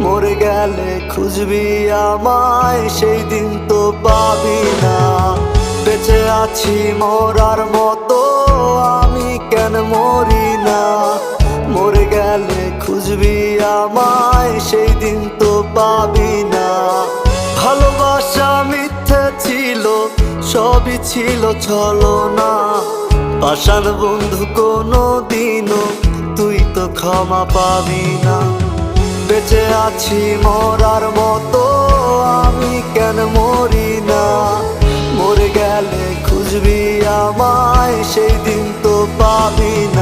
মরে গেলে খুঁজবি আমায়, সেই দিন তো পাবি না। বেঁচে আছি মরার মতো, আমি কেন মরি না? মরে গেলে খুঁজবি আমায়, সেই দিন তো পাবি না। ভালোবাসা মিথ্যে ছিল, সবই ছিল ছলনা। পাষাণ বন্ধু কোনো দিনও তুই তো ক্ষমা পাবি না। বেঁচে আছি মরার মতো, আমি কেন মরি না? মরে গেলে খুঁজবি আমায়, সেই দিন তো পাবি না।